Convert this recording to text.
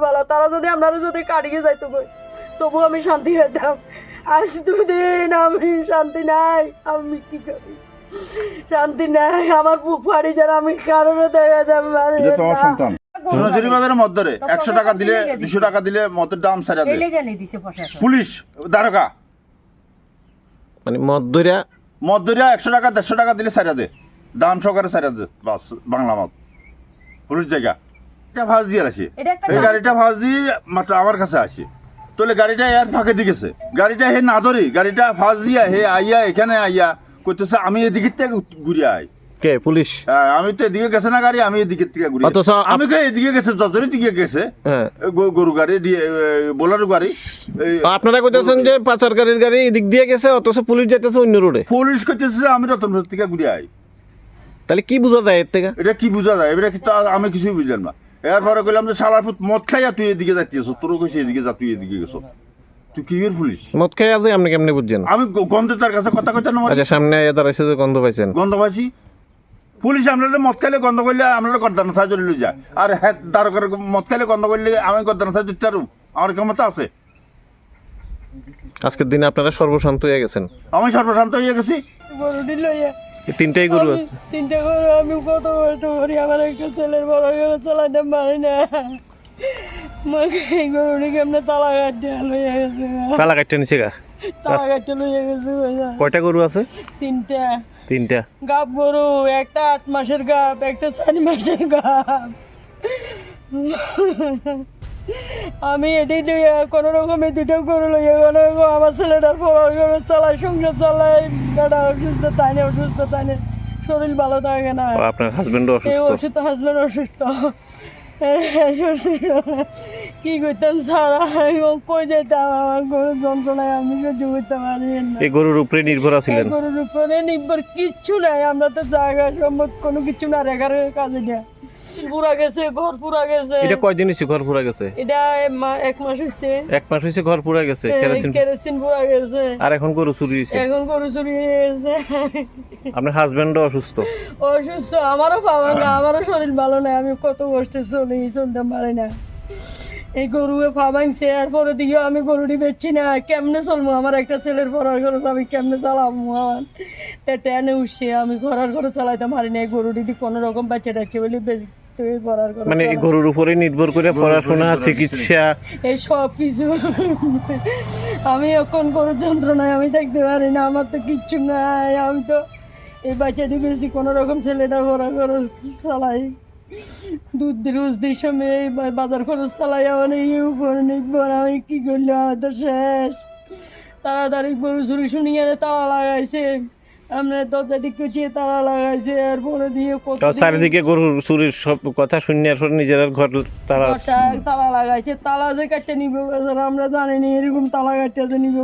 ভালো, তারা যদি আপনারা যদি কাটিয়ে যাইতো তবু আমি শান্তি হইতাম। আজ দুদিন আমি শান্তি নাই, আমি কি করি? শান্তি নাই, আমার বুক ফাড়ি যারা, আমি কারণে দেখা যাবে। তোমার সন্তান সোনাঝুরি বাজারের মধ্যে 100 টাকা দিলে 200 টাকা দিলে মদের দাম ছাড়া দেয় পুলিশ দারোগা, মানে মদদুরা 100 টাকা 150 টাকা দিলে ছাড়া দে, দাম সহকারে ছাড়া দে। বাস বাংলা মদ পুলিশ জায়গা এটা ভাজ দিয়ে আসে, এই গাড়িটা ভাজ দিয়ে মাত্র আমার কাছে আসে, তোলে গাড়িটা এর ফাঁকে দিকেছে, গাড়িটা হে না ধরি, গাড়িটা ভাজ দিয়া হে আইয়া এখানে আইয়া কইতেছে আমি এদিকে থেকে ঘুরে আই। K police? আমি তো এদিকে গেছে না গাড়ি, আমি এদিকে থেকে ঘুরে, অথচ আমি এদিকে গেছে যজরের দিকে গেছে গরু গাড়ি বোলারো গাড়ি। আপনারা কইতেছেন যে পাচার গাড়ির গাড়ি এদিক দিয়ে গেছে, অথচ পুলিশ যাইতেছে অন্য রোডে। পুলিশ কইতেছে আমি রতনপুর থেকে ঘুরে আই। তাহলে কি বোঝা যায় এর থেকে? এটা কি বোঝা যায়? এটা কি আমি কিছুই বুঝলাম না। এরপরে কইলাম যে শালার পুত মদ খাইয়া তুই এদিকে যাইতেছ, তোর কইছে এদিকে যা, তুই এদিকে গেছ, তুই কি এর পুলিশ? মদ খাই আছে আপনি কেমনে বুঝছেন? আমি গন্ধে তার কাছে কথা কইতে না। আচ্ছা, সামনে আইয়া দাঁড়াইছে যে গন্ধ পাইছেন? গন্ধ পাইছি। পুলিশ আপনারা মদ খাইলে গন্ধ করলে আপনারা গর্দানা সাহায্য লই যায়, আর হ্যাঁ দারোগার মদ খাইলে গন্ধ করলে আমি গর্দানা সাহায্য দিতে পারব? আমার ক্ষমতা আছে? আজকের দিনে আপনারা সর্বশান্ত হয়ে গেছেন? আমি সর্বশান্ত হয়ে গেছি। গরুটি লইয়া তিনটাই গরু? তিনটা গরু, আমি কত কষ্ট করি, আমার একটা ছেলের বড় গরু চালাইতে পারি না। এই গরুটি কেমনে তালা কাটতে লইয়া গেছে, তালা কাটতে নিছে গা? তালা কাটতে লইয়া গেছে। কয়টা গরু আছে? তিনটা। তিনটা গাব গরু, একটা 8 মাসের গাব, একটা 4 মাসের গাব। আমি এটি লইয়া কোন রকমে দুটো গরু লইয়া কোনো রকম আমার ছেলেটার পড়ার গরু চালাই, সংসার চালাই। বেটা অসুস্থ, তাই না অসুস্থ, তাই না শরীর ভালো থাকে না। আপনার হাজবেন্ডও অসুস্থ? হাজবেন্ড অসুস্থ। কি করতাম সারা, কই যেতাম, আমার গরুর যন্ত্রণায় আমি সহ্য করতে পারি না। এই গরুর উপরে নির্ভর আছিলেন? গরুর উপরে নির্ভর কিচ্ছু নাই, আমরা তো জায়গা সম্মত কোনো কিছু না রেখার কাজে না। পুরা গেছে, ঘর পুরা গেছে। এটা কয়দিন হইছে ঘর পুরা গেছে? এটা 1 মাস হইছে। 1 মাস হইছে ঘর পুরা গেছে? কেরোসিন পুরা গেছে। আর এখন গরু চুরি হইছে? এখন গরু চুরি হয়ে গেছে। আপনার হাজবেন্ডও অসুস্থ? অসুস্থ, আমারও পাওয়া না, আমারও শরীর ভালো নাই, আমি কত কষ্টে চলতে পারি না। এই গরু পা ভাঙছে, এরপরে দিকে আমি গরুটি বেচছি না, কেমনে চলবো? আমার একটা ছেলের পড়ার খরচ আমি কেমনে চালাবো? আমার টেনে উঠছে, আমি ঘরের ঘরে চালাইতে পারি না। এই গরুটি কোনো রকম বাচ্চা টাচ্ছে বলে মানে গরুর উপরে নির্ভর করে পড়াশোনা, চিকিৎসা, এই সব কিছু। আমি এখন গরুর যন্ত্রণায় আমি দেখতে পারি না, আমার তো কিচ্ছু নাই। আমি তো এই বাচ্চাটি বেশি কোনো রকম ছেলেটা পড়া খরচ চালাই, দুধ রোজ দিই সময় বাজার খরচ চালাই, আমার এই উপরে নির্ভর। আমি কি করলে, আমার তো শেষ। তাড়াতাড়ি গরু চুরি শুনিয়ে তালা লাগাইছে, আমরা দরজাটি কুচিয়ে তালা লাগাইছে, এরপরে দিয়ে চারিদিকে গরুর চুরির সব কথা শুনিয়ে নিজের ঘর তালা লাগাইছে। তালা যে কাটতে নিব আমরা জানি না, এরকম তালা কাটতে নিব।